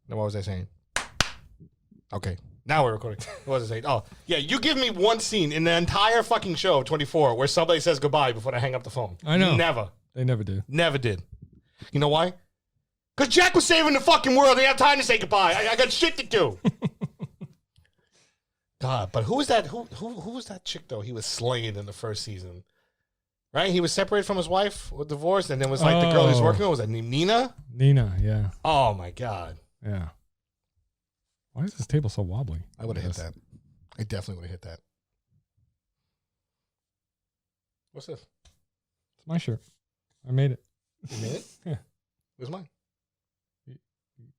No, what was I saying? Okay. Now we're recording. What was I saying? Oh, yeah. You give me one scene in the entire fucking show, 24, where somebody says goodbye before they hang up the phone. I know. Never. They never do. Never did. You know why? Because Jack was saving the fucking world. They have time to say goodbye. I got shit to do. God, but who was that? Who was that chick though? He was slaying in the first season, right? He was separated from his wife, with divorced, and then was like the girl he was working with. Was that Nina? Nina, yeah, Oh my God. yeah. Why is this table so wobbly? I would have hit that. I definitely would have hit that. What's this? It's my shirt. I made it. You made it? Yeah. Where's mine?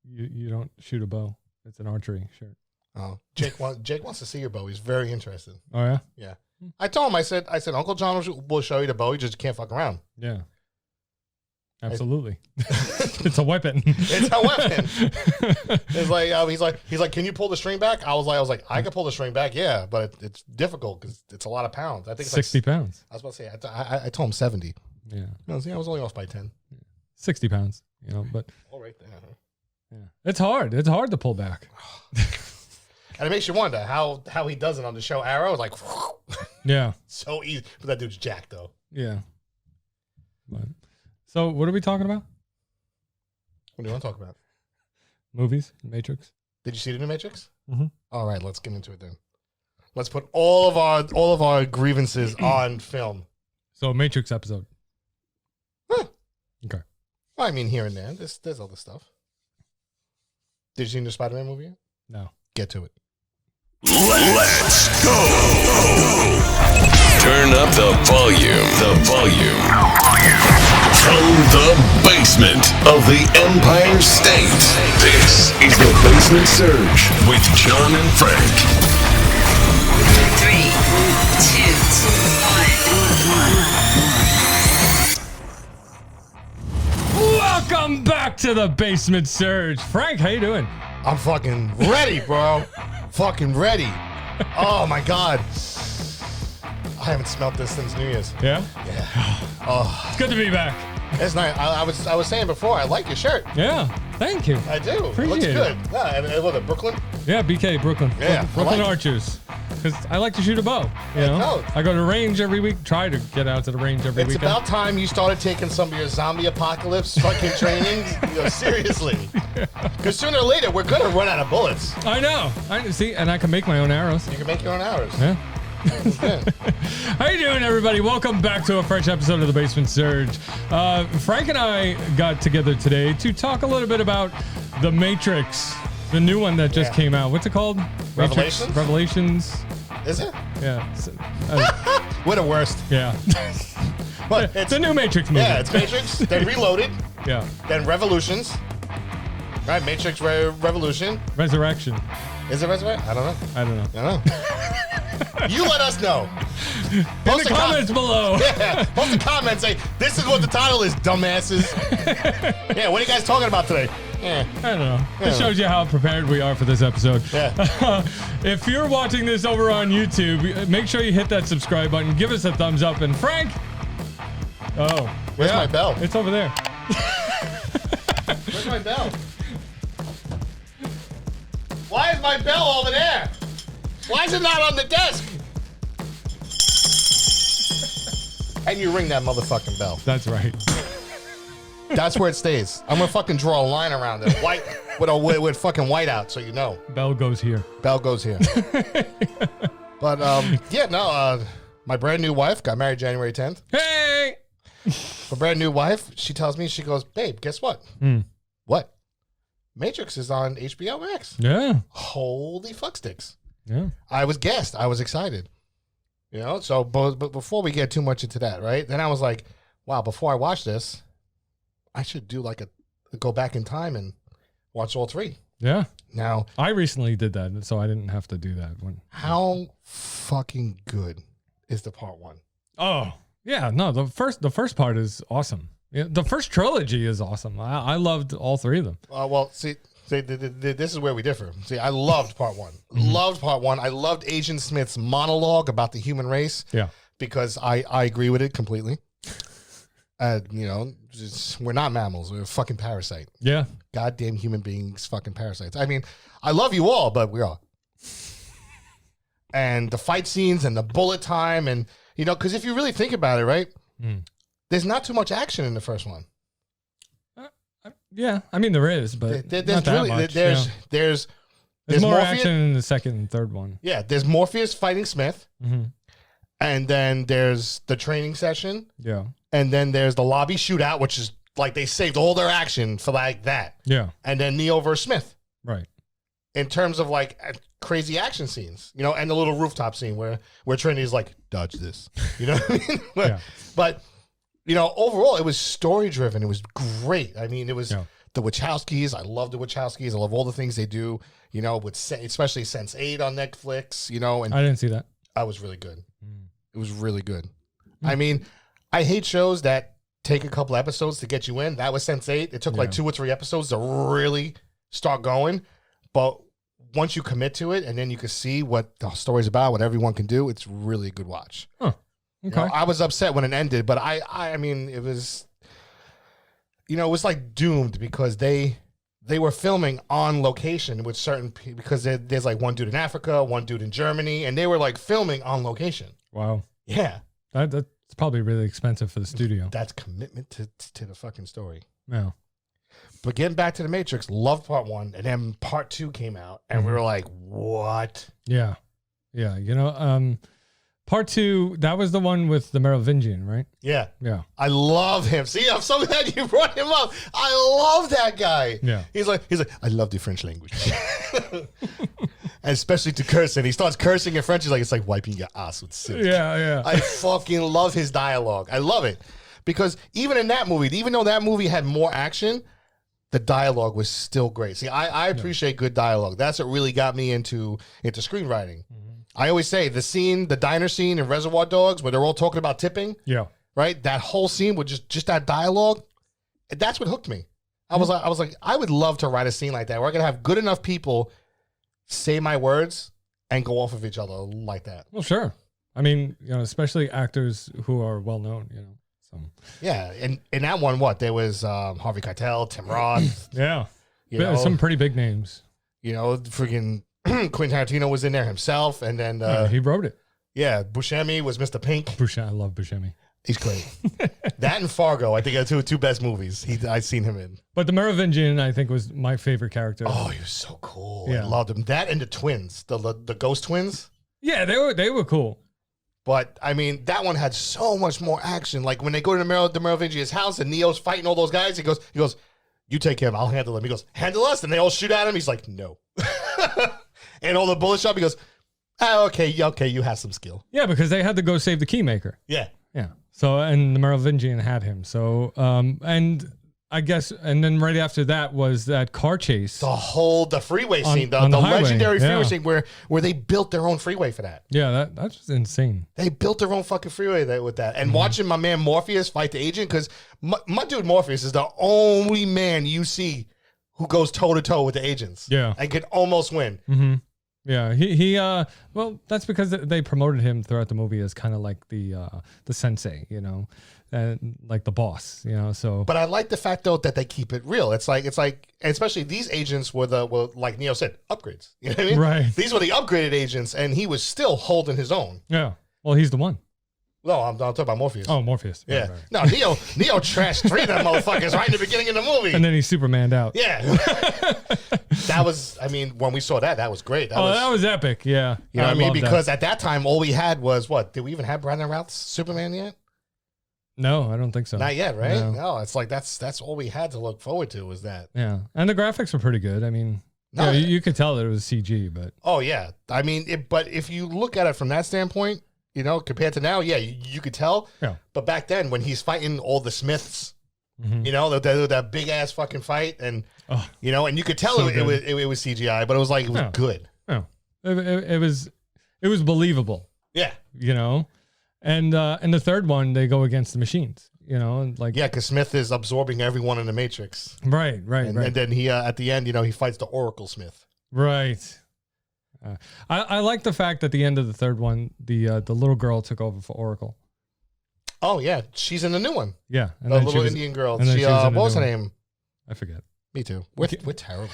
You don't shoot a bow. It's an archery shirt. Oh, Jake wants to see your bow. He's very interested. Oh yeah. Yeah. I told him. I said, Uncle John will show you the bow. You just can't fuck around. Yeah. Absolutely. It's a weapon. It's a weapon. It's like he's like, can you pull the string back? I was like, I can pull the string back, yeah, but it's difficult because it's a lot of pounds. I think it's 60 like, pounds. I was about to say, I told him 70. Yeah. No, see, I was only off by 10. 60 pounds. You know, but All right there. Huh? yeah, it's hard. It's hard to pull back. And it makes you wonder how he does it on the show Arrow. It's like Yeah. so easy, but that dude's jacked though. Yeah. But so, what are we talking about? What do you want to talk about? Movies, Matrix. Did you see the new Matrix? Mm-hmm. All right, let's get into it then. Let's put all of our grievances on film. So, Matrix episode. Huh. Okay. Well, I mean, here and there. There's other stuff. Did you see the new Spider-Man movie yet? No. Get to it. Let's go. Turn up the volume. From the basement of the Empire State. This is the Basement Surge with John and Frank. 3, 2, 1. Welcome back to the Basement Surge. Frank, how you doing? I'm fucking ready, bro. Fucking ready. Oh my God. I haven't smelt this since New Year's. Yeah? Yeah. Oh, It's good to be back. it's nice. I was saying before, I like your shirt. Yeah. Thank you. I do. It looks Appreciate good. it. Yeah, and what, Brooklyn? Yeah, BK, Brooklyn. Yeah, Brooklyn I like it. Archers. Because I like to shoot a bow. You Yeah, know? no. I go to the range every week. Try to get out to the range every It's weekend. about time you started taking some of your zombie apocalypse fucking trainings. Seriously. Because sooner or later, we're going to run out of bullets. I know. I see, and I can make my own arrows. You can make your own arrows. Yeah. Yeah. How you doing, everybody? Welcome back to a fresh episode of the Basement Surge. Frank and I got together today to talk a little bit about The Matrix, the new one that just Yeah. came out. What's it called? Matrix Revelations? Revelations. Is it? Yeah. We're the worst. Yeah. But It's a new Matrix movie. Yeah, it's Matrix, then Reloaded, Yeah. then Revolutions. Right, Matrix Revolution. Resurrection. Is it Resurrection? I don't know. I don't know. I don't know. You let us know. In the comments below. Yeah, post a comment, say, this is what the title is, dumbasses. Yeah, what are you guys talking about today? Yeah. I don't know. It shows you how prepared we are for this episode. Yeah. If you're watching this over on YouTube, make sure you hit that subscribe button. Give us a thumbs up. And Frank. Oh. Where's my bell? It's over there. Where's my bell? Why is my bell over there? Why is it not on the desk? And you ring that motherfucking bell. That's right. That's where it stays. I'm gonna fucking draw a line around it, white with fucking white out, so you know. Bell goes here. Bell goes here. But yeah, no. My brand new wife got married January 10th. Hey! My brand new wife, she tells me, she goes, babe, guess what? What? Matrix is on HBO Max. Yeah. Holy fuck sticks. Yeah. I was gassed. I was excited. You know, so but before we get too much into that, right? Then I was like, wow, before I watch this, I should do like go back in time and watch all three. Yeah. Now, I recently did that, so I didn't have to do that one. how fucking good is the part one? Oh, yeah. No, the first part is awesome. Yeah, the first trilogy is awesome. I loved all three of them. Well, see, this is where we differ. See, I loved part one. Loved part one. I loved Agent Smith's monologue about the human race. Yeah. Because I agree with it completely. We're not mammals. We're a fucking parasite. Yeah. Goddamn human beings, fucking parasites. I mean, I love you all, but we are. And the fight scenes and the bullet time, and because if you really think about it, right, there's not too much action in the first one. Yeah, I mean there is, but there's not that really much. there's more Morpheus, action in the second and third one. Yeah, there's Morpheus fighting Smith, and then there's the training session, Yeah. and then there's the lobby shootout, which is like they saved all their action for like that, Yeah. and then Neo versus Smith. Right. In terms of like crazy action scenes, and the little rooftop scene where Trinity's like, dodge this, you know what I mean? Yeah. But overall, it was story driven. It was great. I mean, it was the Wachowskis. I love the Wachowskis. I love all the things they do. Especially Sense8 on Netflix. And I didn't see that. I was really good. It was really good. I mean, I hate shows that take a couple episodes to get you in. That was Sense8. It took like 2 or 3 episodes to really start going, but once you commit to it, and then you can see what the story's about, what everyone can do, it's really a good watch. Huh. Okay. I was upset when it ended, but I mean, it was, it was like doomed because they were filming on location with certain people, because there's like one dude in Africa, one dude in Germany, and they were like filming on location. Wow. Yeah. That's probably really expensive for the studio. That's commitment to the fucking story. Yeah. But getting back to the Matrix, loved part 1, and then part 2 came out, and we were like, what? Yeah. Yeah. Part 2, that was the one with the Merovingian, right? Yeah. Yeah. I love him. See, I'm so glad you brought him up. I love that guy. Yeah. He's like, I love the French language. And especially to cursing. He starts cursing in French. He's like, it's like wiping your ass with silk. Yeah. I fucking love his dialogue. I love it. Because even in that movie, even though that movie had more action, the dialogue was still great. See, I appreciate good dialogue. That's what really got me into screenwriting. I always say the diner scene in Reservoir Dogs, where they're all talking about tipping, Yeah. right? That whole scene with just that dialogue, that's what hooked me. I was like, I would love to write a scene like that where I could have good enough people say my words and go off of each other like that. Well, sure. I mean, especially actors who are well known, So Yeah, and in that one, there was Harvey Keitel, Tim Roth. yeah. Some pretty big names. Freaking Quentin Tarantino was in there himself, and then He wrote it. yeah, Buscemi was Mr. Pink. Buscemi, I love Buscemi. He's great. That and Fargo, I think, are two best movies I've seen him in. But the Merovingian, I think, was my favorite character. Oh, he was so cool. Yeah. I loved him. That and the twins, the ghost twins. Yeah, they were cool. But I mean, that one had so much more action. Like when they go to the Merovingian's house and Neo's fighting all those guys, he goes, "You take him, I'll handle him." He goes, "Handle us," and they all shoot at him. He's like, "No." And all the bullets shot. He goes, okay, you have some skill. Yeah, because they had to go save the Keymaker. Yeah. Yeah. So, and the Merovingian had him. So, and I guess, and then right after that was that car chase. The freeway scene, the highway, legendary freeway yeah. scene where they built their own freeway for that. Yeah, that's just insane. They built their own fucking freeway with that. And watching my man Morpheus fight the agent, because my dude Morpheus is the only man you see who goes toe to toe with the agents. Yeah. And can almost win. Mm-hmm. Yeah, he well, that's because they promoted him throughout the movie as kind of like the sensei, and like the boss, so. But I like the fact though that they keep it real. It's like especially these agents were like Neo said, upgrades. You know what I mean? Right. These were the upgraded agents, and he was still holding his own. Yeah. Well, he's the one. No, I'm talking about Morpheus. Oh, Morpheus. Yeah. Right. No, Neo trashed 3 of them motherfuckers right in the beginning of the movie. And then he Supermaned out. Yeah. That was, I mean, when we saw that was great. That was epic. Yeah. You know what I mean? love Because that. at that time, all we had was what? Did we even have Brandon Routh's Superman yet? No, I don't think so. Not yet, right? No. No, it's like that's all we had to look forward to was that. Yeah. And the graphics were pretty good. I mean, No. you could tell that it was CG, but. Oh, yeah. I mean, but if you look at it from that standpoint, compared to now, yeah, you could tell. Yeah. But back then, when he's fighting all the Smiths, Mhm. that big ass fucking fight, and Oh, and you could tell so it was CGI, but it was Yeah. good. yeah. It was believable, Yeah, And the third one, they go against the machines, and like. yeah, because Smith is absorbing everyone in the Matrix, Right. and then he at the end, he fights the Oracle Smith. Right. I like the fact that at the end of the third one, the little girl took over for Oracle. Oh yeah, she's in the new one. Yeah, and The then little Indian girl. and then She she was in the what was new her one. name? I forget. Me too. We're terrible.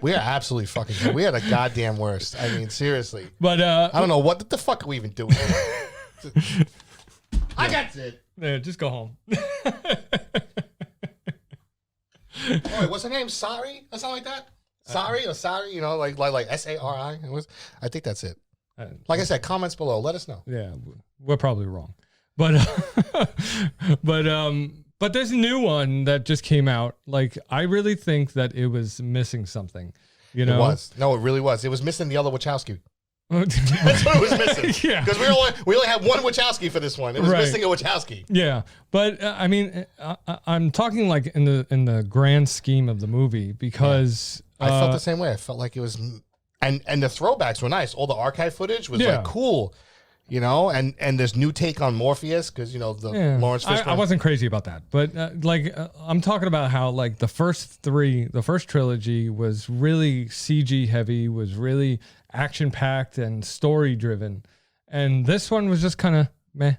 We are absolutely fucking good. We are the goddamn worst. I mean, seriously. But I don't know what the fuck are we even doing. I got it. yeah, just go home. Oh, wait, what's her name? Sari or something like that? Sari or Sari? You know, like SARI. I think that's it. Like I said, comments below. Let us know. Yeah, we're probably wrong, but but there's a new one that just came out. Like, I really think that it was missing something. You know, It was. No, it really was. It was missing the other Wachowski. That's That's what it was missing. Yeah. Because we only had one Wachowski for this one. It was Right. missing a Wachowski. Yeah, but I mean, I'm talking like in the grand scheme of the movie because I felt the same way. I felt like it was, and the throwbacks were nice. All the archive footage was Yeah. like cool, you know. And this new take on Morpheus because the Lawrence Fishburne. I wasn't crazy about that, but I'm talking about how like the first trilogy was really CG heavy, was really action packed and story driven, and this one was just kind of meh.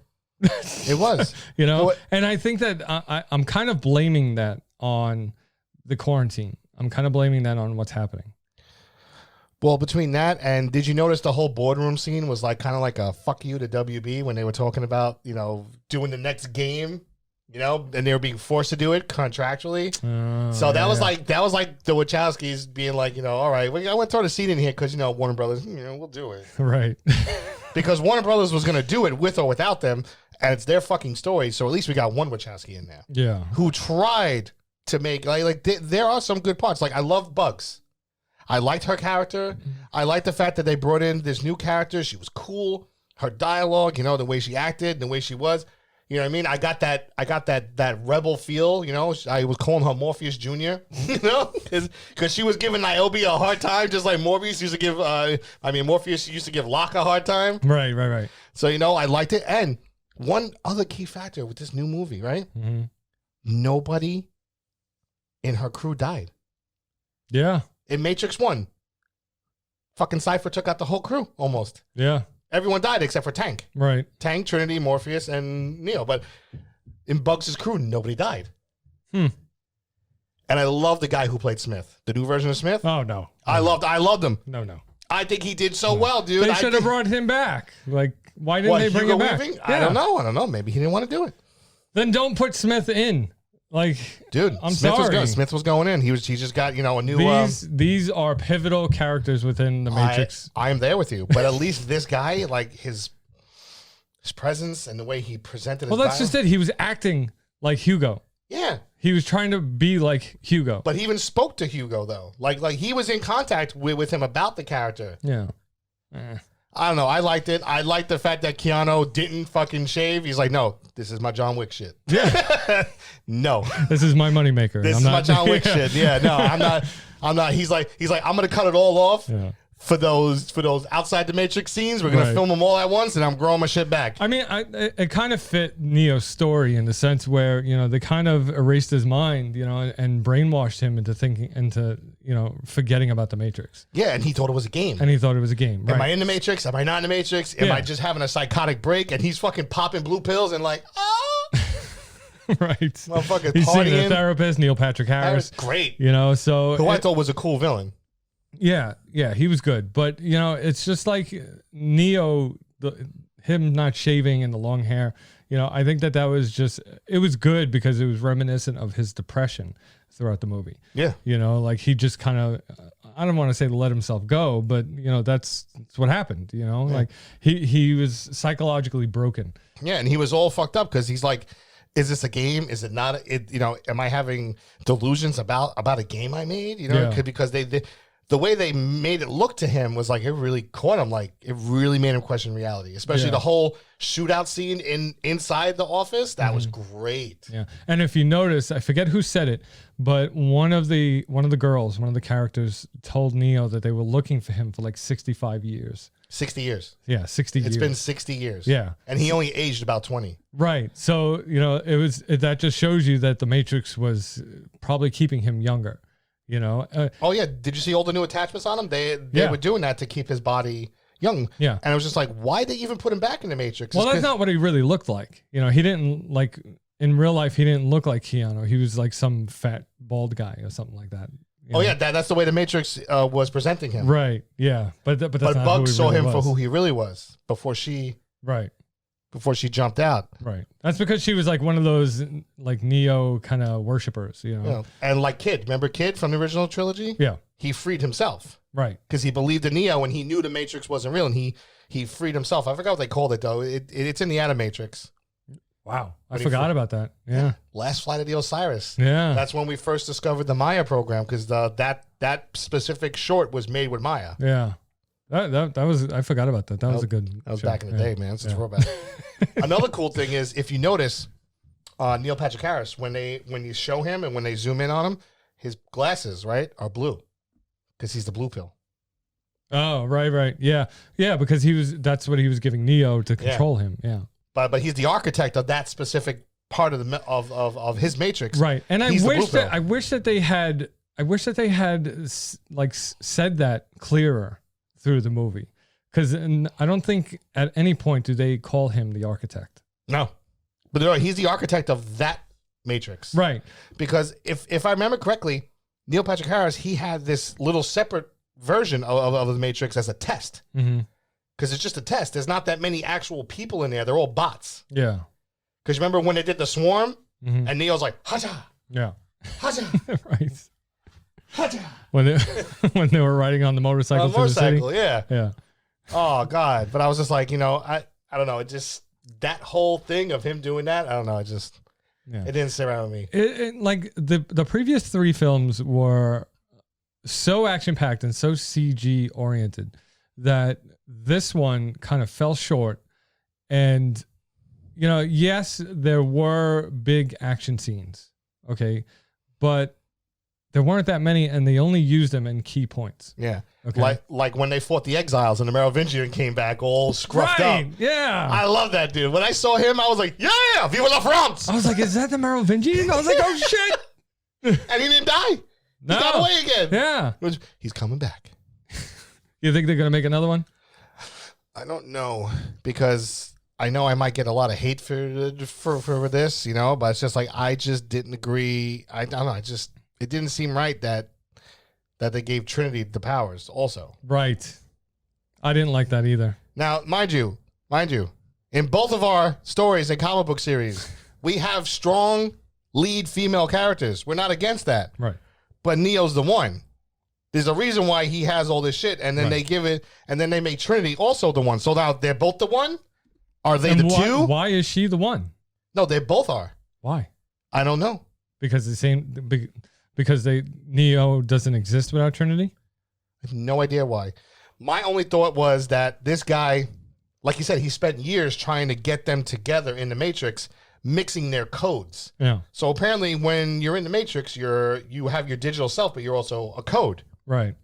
It was. You know, Well, and I think that I'm kind of blaming that on the quarantine. I'm kind of blaming that on what's happening. Well, between that and did you notice the whole boardroom scene was like kind of like a fuck you to WB when they were talking about doing the next game, and they were being forced to do it contractually. So that was like the Wachowskis being like, all right, I want to throw the scene in here because Warner Brothers, we'll do it Right. because Warner Brothers was going to do it with or without them, and it's their fucking story. So at least we got one Wachowski in there Yeah. who tried to make there are some good parts. Like I love Bugs. I liked her character. I liked the fact that they brought in this new character. She was cool. Her dialogue, the way she acted, the way she was. You know what I mean? I got that rebel feel, I was calling her Morpheus Jr., because she was giving Niobe a hard time, just like Morpheus used to give, Morpheus used to give Locke a hard time. Right. So, I liked it. And one other key factor with this new movie, right? Mm-hmm. Nobody in her crew died. Yeah. In Matrix 1, fucking Cypher took out the whole crew almost. Yeah. Everyone died except for Tank. Right. Tank, Trinity, Morpheus, and Neo. But in Bugs' crew, nobody died. And I love the guy who played Smith. The new version of Smith. Oh no. I loved him. No. I think he did so well, dude. They should have brought him back. Like, why didn't they bring Hugo him back? Weaving? Yeah. I don't know. Maybe he didn't want to do it. Then don't put Smith in. Like, Dude, I'm Smith was sorry. good. Smith was going in. He just got, a new These are pivotal characters within the Matrix. I am there with you. But at least this guy, like his presence and the way he presented Well, his that's just it. He was acting like Hugo. Yeah. He was trying to be like Hugo. But he even spoke to Hugo though. Like he was in contact with him about the character. Yeah. I don't know. I liked it. I liked the fact that Keanu didn't fucking shave. He's like, no, this is my John Wick shit. Yeah. No, This is my moneymaker. this is my John Wick shit. Yeah, no, I'm not. He's like, I'm gonna cut it all off Yeah. for those outside the Matrix scenes. We're gonna Right. film them all at once, and I'm growing my shit back. I mean, it kind of fit Neo's story in the sense where, they kind of erased his mind, and brainwashed him into forgetting about the Matrix. Yeah, and he thought it was a game. And he thought it was a game. Right. Am I in the Matrix? Am I not in the Matrix? Am Yeah. I just having a psychotic break? And he's fucking popping blue pills and like, Right. motherfucker He's seeing a partying. therapist, Neil Patrick That Harris. was great. So Who I thought was a cool villain. yeah, he was good. But it's just like Neo, him not shaving and the long hair. I think that was it was good because it was reminiscent of his depression throughout the movie. Yeah. Like he just kind of, I don't want to say let himself go, but that's what happened. Like he was psychologically broken. Yeah, and he was all fucked up because he's like, is this a game? Is it not? Am I having delusions about a game I made? Yeah. Because they the way they made it look to him was like it really caught him. Like it really made him question reality, especially Yeah. the whole shootout scene inside the office. That was great. Yeah. And if you notice, I forget who said it, but one of the girls, one of the characters told Neo that they were looking for him for like 65 years. 60 years. Yeah, 60 years. It's been 60 years. Yeah. And he only aged about 20. Right. So, that just shows you that the Matrix was probably keeping him younger, Oh yeah, did you see all the new attachments on him? They Yeah. were doing that to keep his body, young. Yeah. And I was just like, why they even put him back in the Matrix? Well, It's that's 'cause- not what he really looked like. You know, he didn't like in real life. He didn't look like Keanu. He was like some fat bald guy or something like that. you Oh know? yeah, that's the way the Matrix was presenting him. Right. Yeah. But that's But not who Bugs he saw really him for was. who he really was before she Right. jumped out. Right. That's because she was like one of those like Neo kind of worshippers. You know. You know, and like Kid, remember Kid from the original trilogy? Yeah. He freed himself Right. because he believed in Neo and he knew the Matrix wasn't real, and he freed himself. I forgot what they called it though. It's in the Animatrix. Wow. I When he forgot about that. Yeah. Last Flight of the Osiris. Yeah. That's when we first discovered the Maya program because that specific short was made with Maya. Yeah. That was I forgot about that. That was a good. That was show. back in the Yeah. day, man. It's a Yeah. throwback. Another cool thing is if you notice, Neil Patrick Harris when you show him and when they zoom in on him, his glasses right are blue because he's the blue pill. Oh, right. Yeah. Yeah, because that's what he was giving Neo to control him. Yeah. But he's the architect of that specific part of the of his Matrix. Right. And I He's the wish blue that pill. they had said that clearer through the movie. Cuz I don't think at any point do they call him the architect. No, but no, he's the architect of that Matrix. Right. Because if I remember correctly, Neil Patrick Harris he had this little separate version of the Matrix as a test. Mhm. Because it's just a test. There's not that many actual people in there. They're all bots. Yeah. Because remember when they did the swarm Mhm. and Neo's like, Haja, Yeah. Haja, Right. Haja. When they when they were riding on the motorcycle On a through the city. motorcycle, yeah. Yeah. Oh, God. But I was just like, I don't know. It just, that whole thing of him doing that, I don't know. Yeah. It didn't sit right with me. Like the previous 3 films were so action packed and so CG oriented that this one kind of fell short. And yes, there were big action scenes, okay, but there weren't that many, and they only used them in key points. Yeah. Okay. Like when they fought the exiles and the Merovingian came back all scruffed up. Yeah. I love that dude. When I saw him, I was like, yeah, viva la France. I was like, is that the Merovingian? I was like, oh shit. And he didn't die. No. He got away again. Yeah. He's coming back. You think they're gonna make another one? I don't know because I know I might get a lot of hate for this, but it's just like I just didn't agree. I don't know. It didn't seem right that they gave Trinity the powers also. Right. I didn't like that either. Now, mind you, in both of our stories and comic book series, we have strong lead female characters. We're not against that. Right. But Neo's the one. There's a reason why he has all this shit, and then Right. they give it, and then they make Trinity also the one. So now they're both the one? Are they the two? Why is she the one? No, they both are. Why? I don't know. Because Neo doesn't exist without Trinity? I have no idea why. My only thought was that this guy, like you said, he spent years trying to get them together in the Matrix, mixing their codes. Yeah. So apparently when you're in the Matrix, you have your digital self, but you're also a code. Right.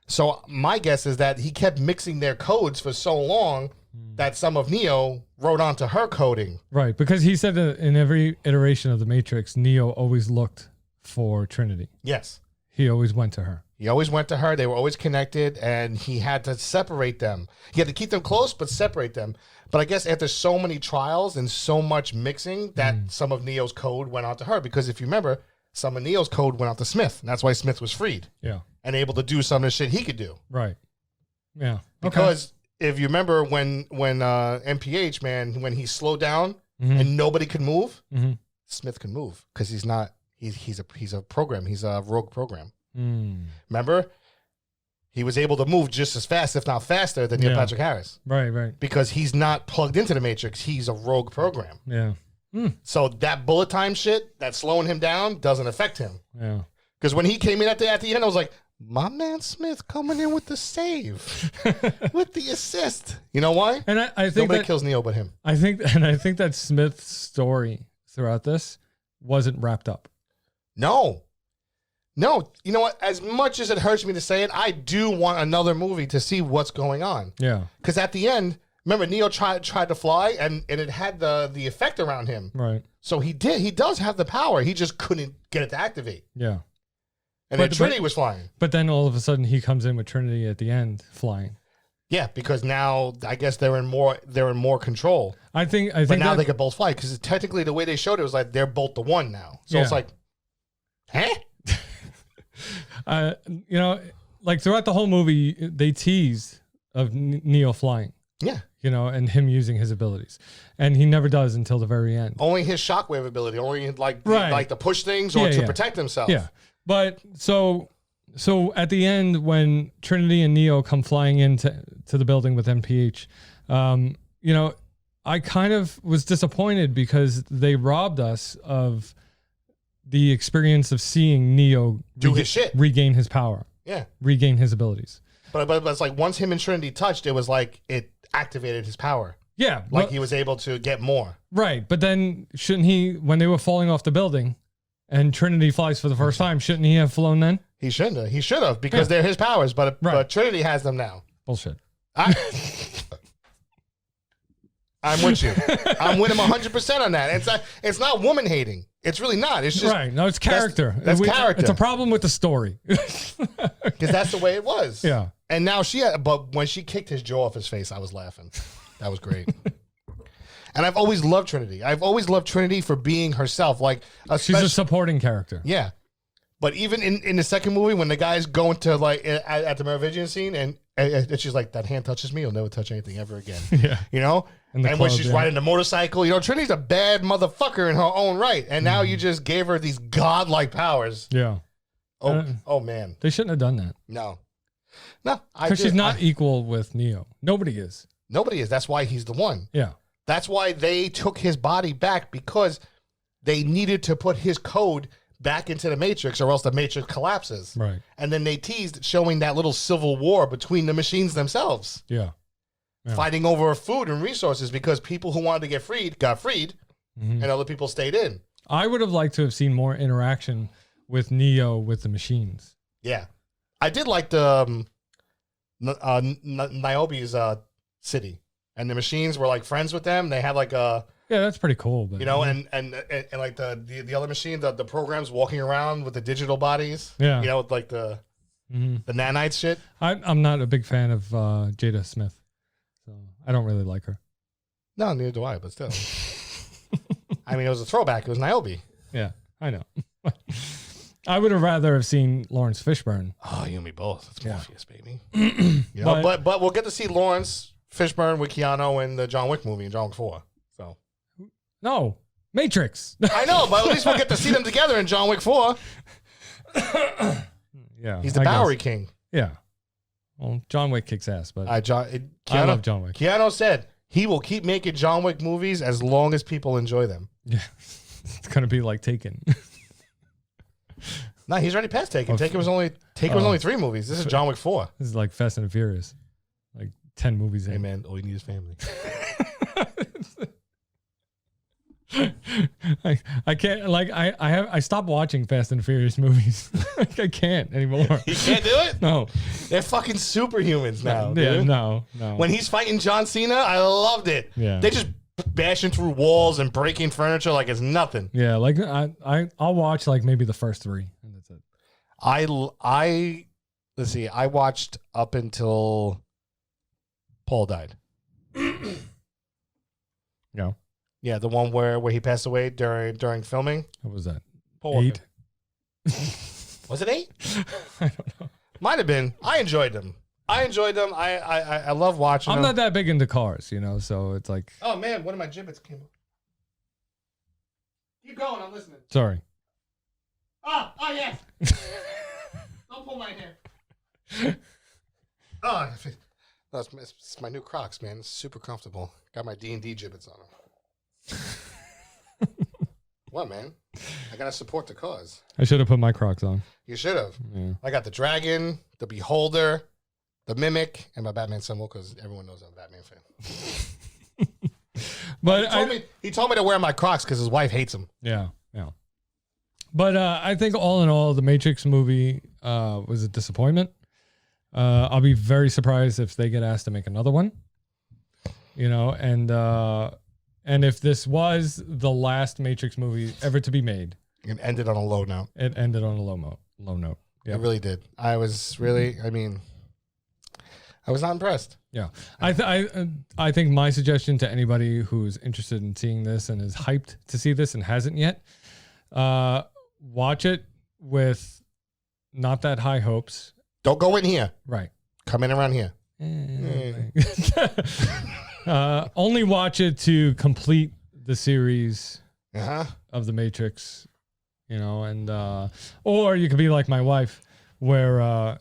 So my guess is that he kept mixing their codes for so long that some of Neo wrote onto her coding. Right. Because he said that in every iteration of the Matrix, Neo always looked for Trinity. Yes. He always went to her. He always went to her. They were always connected, and he had to separate them. He had to keep them close, but separate them. But I guess after so many trials and so much mixing, that some of Neo's code went onto her. Because if you remember, some of Neo's code went out to Smith, and that's why Smith was freed Yeah. and able to do some of the shit he could do. Right. Yeah. Okay. Because if you remember when MPH, man, when he slowed down Mhm. and nobody could move, Mhm. Smith can move because he's a program. He's a rogue program. Mm. Remember? He was able to move just as fast, if not faster, than Neil Yeah. Patrick Harris Right. because he's not plugged into the Matrix. He's a rogue program. Yeah. So that bullet time shit, that's slowing him down, doesn't affect him. Yeah. Because when he came in at the end, I was like, my man Smith coming in with the save, with the assist. You know why? And I think Nobody that, kills Neo but him. I think that Smith's story throughout this wasn't wrapped up. No. You know what? As much as it hurts me to say it, I do want another movie to see what's going on. Yeah. Because at the end, remember, Neo tried to fly, and it had the effect around him. Right. So he does have the power. He just couldn't get it to activate. Yeah. And then Trinity was flying. But then all of a sudden he comes in with Trinity at the end flying. Yeah, because now I guess they're in more control. I think But now that, they can both fly because technically the way they showed it was like they're both the one now. So it's Yeah. like, huh? you know, like throughout the whole movie, they teased of Neo flying, Yeah. you know, and him using his abilities, and he never does until the very end. Only his shockwave ability, only like Right. like to push things or Yeah, to yeah. protect himself. Yeah, but so at the end when Trinity and Neo come flying into the building with MPH, you know, I kind of was disappointed because they robbed us of the experience of seeing Neo Do his shit. regain his power, Yeah. regain his abilities. But it's like once him and Trinity touched, it was like it activated his power. Yeah, Like but- he was able to get more. right. But then shouldn't he, when they were falling off the building and Trinity flies for the first time, shouldn't he have flown then? He shouldn't have. He should have because they're his powers, but Right. Trinity has them now. Bullshit. I'm with you. I'm with him 100% on that. It's not woman hating. It's really not. It's just Right. No, it's character. that's character. It's a problem with the story. because that's the way it was. Yeah. And now but when she kicked his jaw off his face, I was laughing. That was great. And I've always loved Trinity. I've always loved Trinity for being herself. Like She's a supporting character. yeah. But even in the second movie, when the guy's going to like at the Merovingian scene, and she's like, "That hand touches me, you'll never touch anything ever again." Yeah. You know. In And the when club, she's yeah. riding the motorcycle, you know, Trinity's a bad motherfucker in her own right, and now you just gave her these godlike powers. Yeah. Oh man, They shouldn't have done that. no, Because she's not equal with Neo. Nobody is. Nobody is. That's why he's the one. Yeah. That's why they took his body back because they needed to put his code back into the Matrix, or else the Matrix collapses. Right. And then they teased showing that little civil war between the machines themselves, Yeah. Yeah. fighting over food and resources because people who wanted to get freed got freed, Mhm. and other people stayed in. I would have liked to have seen more interaction with Neo with the machines. Yeah, I did like the Niobe's city, and the machines were like friends with them. They had like a Yeah, that's pretty cool. But you know, and like the other machine, the programs walking around with the digital bodies. Yeah. You know, with like the nanites shit. I'm not a big fan of Jada Smith, so I don't really like her. No, neither do I, but still. I mean, it was a throwback. It was Niobe. Yeah, I know. I would have rather have seen Lawrence Fishburne. Oh, you and me both. That's Yeah. Morpheus, baby. You know, But- but we'll get to see Lawrence Fishburne with Keanu in the John Wick movie in John Wick 4. So No, Matrix. I know, but at least we'll get to see them together in John Wick 4. Yeah, He's the I guess. Bowery King. Yeah. Well, John Wick kicks ass, but I love John Wick. Keanu said he will keep making John Wick movies as long as people enjoy them. Yeah, it's gonna be like Taken. No, he's already past Taken. Oh, Taken was only 3 movies. This is John Wick 4. This is like Fast and Furious, like 10 movies in. Hey man, all you need is family. I can't like I stopped watching Fast and Furious movies. Like, I can't anymore. You can't do it? No. They're fucking superhumans now. Yeah, dude. no. When he's fighting John Cena, I loved it. Yeah. They just bashing through walls and breaking furniture like it's nothing. Yeah, like I'll watch like maybe the first 3 and that's it. I let's see. I watched up until Paul died. Yeah. Yeah, the one where he passed away during filming. What was that? Paul 8? Was it 8? I don't know. Might have been. I enjoyed them. I love watching I'm them. not that big into cars, you know, so it's like Oh man, one of my gibbets came up. Keep going, I'm listening. sorry. Oh yes. Don't pull my hair. Oh, it's my new Crocs, man. It's super comfortable. Got my D&D gibbets on them. What, man? I gotta support the cause. I should have put my Crocs on. You should have. Yeah. I got the dragon, the beholder, the mimic, and my Batman symbol because everyone knows I'm a Batman fan. But He told me to wear my Crocs because his wife hates them. yeah. But I think all in all, the Matrix movie was a disappointment. I'll be very surprised if they get asked to make another one. You know, and if this was the last Matrix movie ever to be made, It ended on a low note. it ended on a low note. Yeah. It really did. I was really, I mean, I was not impressed. Yeah, I think my suggestion to anybody who's interested in seeing this and is hyped to see this and hasn't yet, watch it with not that high hopes. Don't go in here. Right. Come in around here. Only watch it to complete the series of The Matrix, and or you could be like my wife, where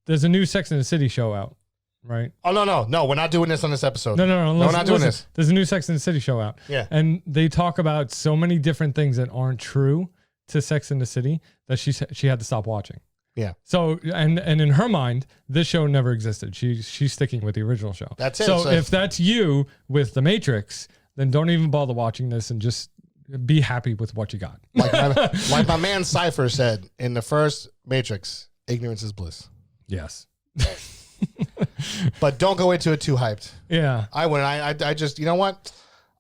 there's a new Sex and the City show out, right? Oh no, we're not doing this on this episode. No, we're not doing this. There's a new Sex and the City show out, Yeah, and they talk about so many different things that aren't true to Sex and the City that she had to stop watching. Yeah. So and in her mind, this show never existed. She's sticking with the original show. That's it. So if that's you with The Matrix, then don't even bother watching this and just be happy with what you got. Like my man Cypher said in the first Matrix, ignorance is bliss. Yes. But don't go into it too hyped. Yeah. I wouldn't. I just, you know what?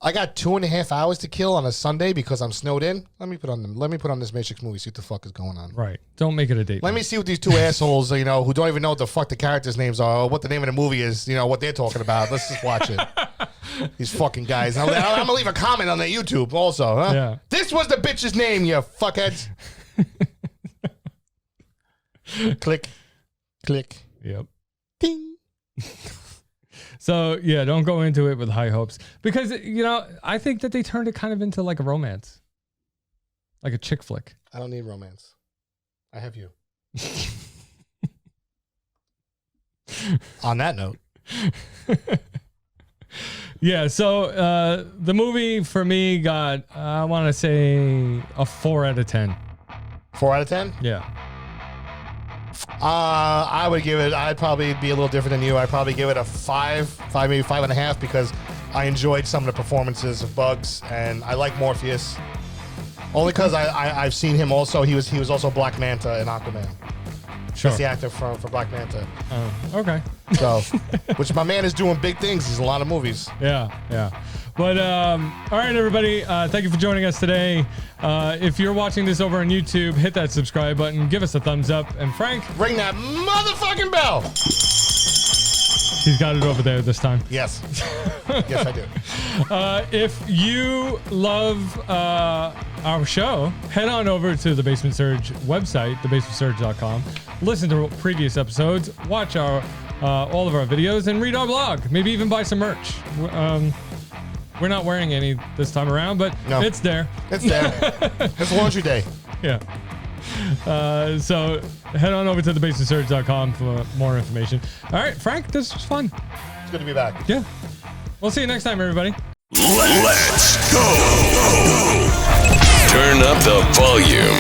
I got 2.5 hours to kill on a Sunday because I'm snowed in. Let me put on this Matrix movie, see what the fuck is going on. Right. Don't make it a date. Let me see what these two assholes, who don't even know what the fuck the characters' names are, or what the name of the movie is, what they're talking about. Let's just watch it. These fucking guys. I'm going to leave a comment on their YouTube also, huh? Yeah. This was the bitch's name, you fuckheads. Click. Click. Yep. Ding. So yeah, don't go into it with high hopes because I think that they turned it kind of into like a romance, like a chick flick. I don't need romance. I have you. On that note. Yeah. So the movie for me got, I want to say a 4 out of 10. 4 out of 10? Yeah. I would give it, I'd probably be a little different than you. I'd probably give it a 5, maybe 5.5 because I enjoyed some of the performances of Bugs and I like Morpheus. Only because I've seen him also. He was also Black Manta in Aquaman. Sure. That's the actor for Black Manta. Okay. So, which my man is doing big things. He's in a lot of movies. Yeah. But all right, everybody. Thank you for joining us today. If you're watching this over on YouTube, hit that subscribe button. Give us a thumbs up. And Frank, Ring that motherfucking bell. he's got it over there this time. Yes. Yes, I do. If you love our show, head on over to the Basement Surge website, thebasementsurge.com. Listen to previous episodes, watch our all of our videos, and read our blog. Maybe even buy some merch. We're not wearing any this time around, but No. it's there. It's there. It's laundry day. Yeah. So head on over to thebasementsurge.com for more information. All right, Frank, this was fun. It's good to be back. Yeah. We'll see you next time, everybody. Let's go. Turn up the volume.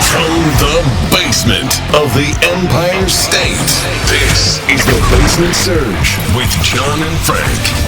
From the basement of the Empire State, this is the Basement Surge with John and Frank.